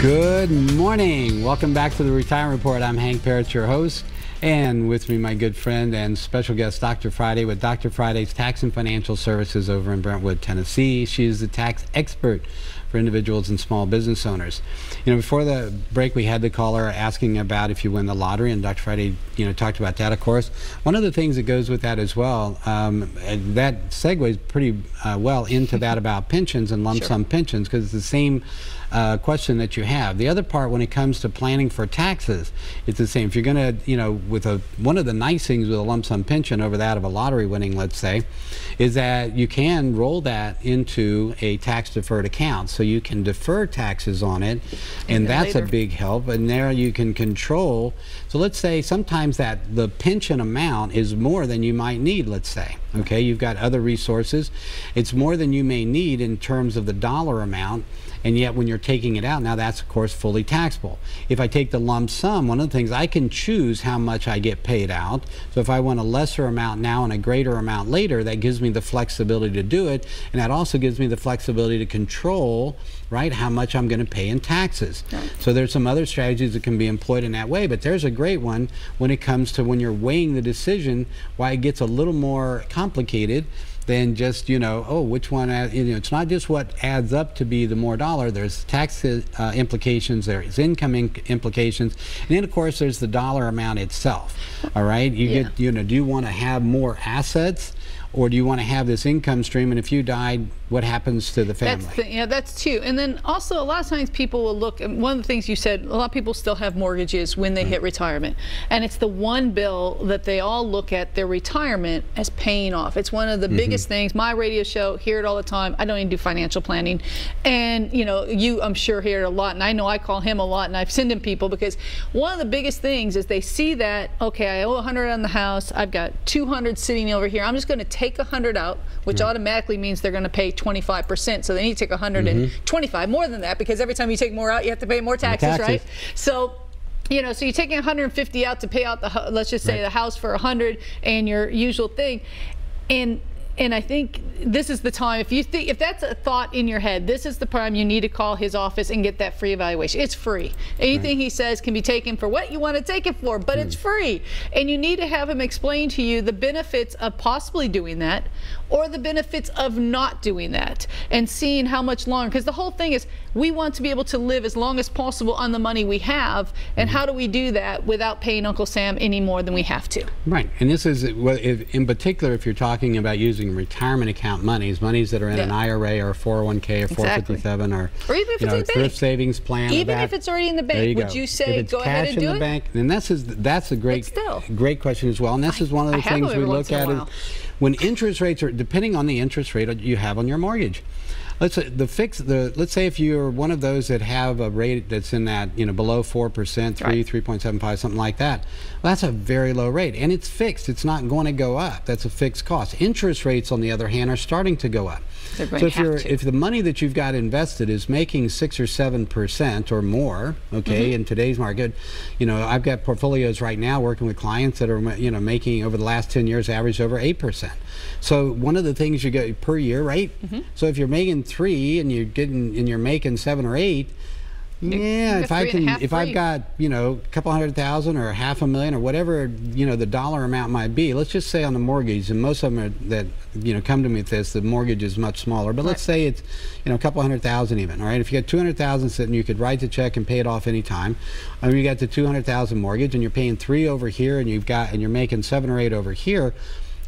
Good morning. Welcome back to the Retirement Report. I'm Hank Parrott, your host, and with me my good friend and special guest, Dr. Friday, with Dr. Friday's Tax and Financial Services over in Brentwood, Tennessee. She is the tax expert for individuals and small business owners. You know, before the break, we had the caller asking about if you win the lottery, and Dr. Friday, you know, talked about that, of course. One of the things that goes with that as well, and that segues pretty well into that about pensions and lump sum pensions, because it's the same question that you have. The other part, when it comes to planning for taxes, it's the same. If you're going to, you know, with one of the nice things with a lump sum pension over that of a lottery winning, let's say, is that you can roll that into a tax deferred account, so you can defer taxes on it, and that's later a big help. And there you can control. So let's say sometimes that the pension amount is more than you might need, let's say. Okay, you've got other resources. It's more than you may need in terms of the dollar amount, and yet when you're taking it out, now that's of course fully taxable. If I take the lump sum, one of the things, I can choose how much I get paid out. So if I want a lesser amount now and a greater amount later, that gives me the flexibility to do it, and that also gives me the flexibility to control, right, how much I'm going to pay in taxes. Right. So there's some other strategies that can be employed in that way, but there's a great one when it comes to when you're weighing the decision, why it gets a little more complicated than just, you know, oh, which one, you know, it's not just what adds up to be the more dollar. There's tax implications, there's income implications, and then of course there's the dollar amount itself. All right, you get, you know, do you want to have more assets, or do you want to have this income stream, and if you died, what happens to the family? That's too. And then also a lot of times people will look, and one of the things you said, a lot of people still have mortgages when they hit retirement, and it's the one bill that they all look at their retirement as paying off. It's one of the biggest things. My radio show, hear it all the time. I don't even do financial planning, and you know, you, I'm sure, hear it a lot, and I know I call him a lot, and I've sent him people, because one of the biggest things is they see that, okay, I owe 100 on the house, I've got 200 sitting over here, I'm just going to take 100 out, which automatically means they're going to pay 25%. So they need to take 125, more than that, because every time you take more out, you have to pay more taxes, right? So, you know, so you're taking 150 out to pay out the, let's just say the house for 100 and your usual thing. And I think this is the time, if that's a thought in your head, this is the time you need to call his office and get that free evaluation. It's free. Anything he says can be taken for what you want to take it for, but it's free. And you need to have him explain to you the benefits of possibly doing that, or the benefits of not doing that, and seeing how much longer, because the whole thing is we want to be able to live as long as possible on the money we have, and how do we do that without paying Uncle Sam any more than we have to? Right, and this is, in particular, if you're talking about using retirement account monies that are in an IRA or a 401k or 457 or even if it's in the thrift savings plan. Even if it's already in the bank, would you say go ahead and do it? If it's cash in the bank, and that's a great question as well. And this is one of the things we look at is when interest rates are, depending on the interest rate you have on your mortgage. Let's say let's say if you're one of those that have a rate that's in that, you know, below 4%, 3.75, something like that. Well, that's a very low rate, and it's fixed. It's not going to go up. That's a fixed cost. Interest rates, on the other hand, are starting to go up. So if the money that you've got invested is making 6 or 7% or more, okay, in today's market, you know, I've got portfolios right now working with clients that are, you know, making over the last 10 years average over 8%. So one of the things you get per year, right? So if you're making 3 and you're making 7 or 8, yeah, if I've got, you know, a couple $100,000 or $500,000 or whatever, you know, the dollar amount might be. Let's just say on the mortgage, and most of them are that, you know, come to me with this, the mortgage is much smaller, but let's say it's, you know, a couple $100,000 even. All right, if you got 200,000 sitting, you could write the check and pay it off anytime. I mean, you got the 200,000 mortgage, and you're paying 3 over here, and you're making 7 or 8 over here.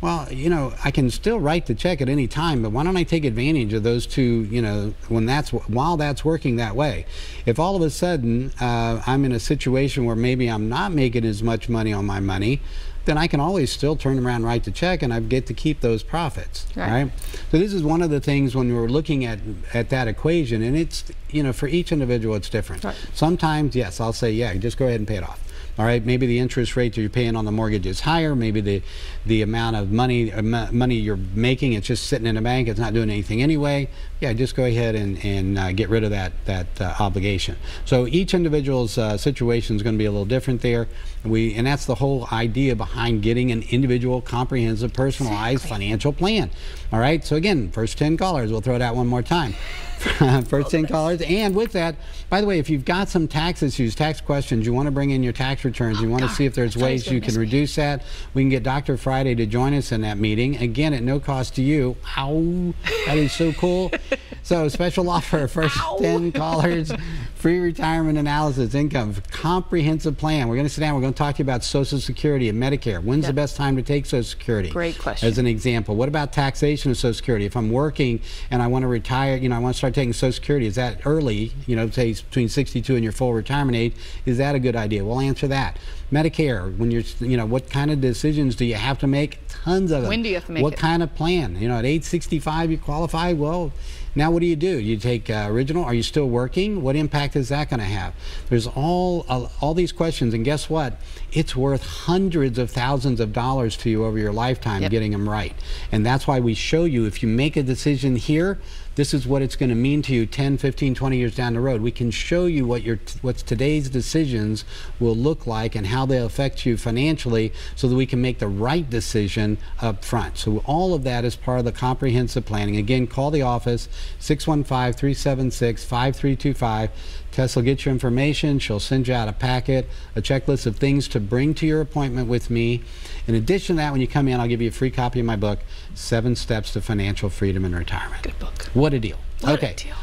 Well, you know, I can still write the check at any time, but why don't I take advantage of those two, you know, while that's working that way? If all of a sudden I'm in a situation where maybe I'm not making as much money on my money, then I can always still turn around and write the check, and I get to keep those profits, right? So this is one of the things when we're looking at that equation, and it's, you know, for each individual it's different. Sometimes, yes, I'll say, yeah, just go ahead and pay it off. All right, maybe the interest rate that you're paying on the mortgage is higher. Maybe the amount of money you're making, it's just sitting in a bank. It's not doing anything anyway. Yeah, just go ahead and get rid of that obligation. So each individual's situation is going to be a little different there. And that's the whole idea behind getting an individual, comprehensive, personalized financial plan. All right. So again, first 10 callers, we'll throw it out one more time. First 10 callers. And with that, by the way, if you've got some tax issues, tax questions, you want to bring in your tax returns, you want to see if there's ways you can reduce that, we can get Dr. Friday to join us in that meeting. Again, at no cost to you. Ow, that is so cool. So special offer, first 10 callers, free retirement analysis, income, comprehensive plan. We're going to sit down, we're going to talk to you about Social Security and Medicare. When's the best time to take Social Security? Great question. As an example. What about taxation of Social Security? If I'm working and I want to retire, I want to start taking Social Security, is that early, say between 62 and your full retirement age, is that a good idea? We'll answer that. Medicare, when you're, what kind of decisions do you have to make? Tons of them. When do you have to make it? What kind of plan? At age 65 you qualify? Well, now what do? You take original? Are you still working? What impact is that going to have? There's all these questions, and guess what? It's worth hundreds of thousands of dollars to you over your lifetime getting them right. And that's why we show you, if you make a decision here, this is what it's going to mean to you 10, 15, 20 years down the road. We can show you what today's decisions will look like and how they'll affect you financially so that we can make the right decision up front. So all of that is part of the comprehensive planning. Again, call the office, 615-376-5325. Tess will get your information. She'll send you out a packet, a checklist of things to bring to your appointment with me. In addition to that, when you come in, I'll give you a free copy of my book, 7 Steps to Financial Freedom in Retirement. Good book. What a deal. What a deal.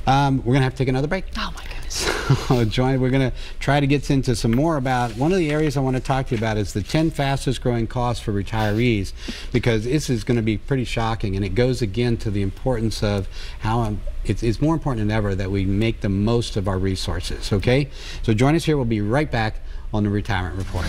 We're going to have to take another break. Oh, my goodness. So we're going to try to get into some more about, one of the areas I want to talk to you about is the 10 fastest growing costs for retirees, because this is going to be pretty shocking, and it goes again to the importance of how it's more important than ever that we make the most of our resources, okay? So join us here. We'll be right back on the Retirement Report.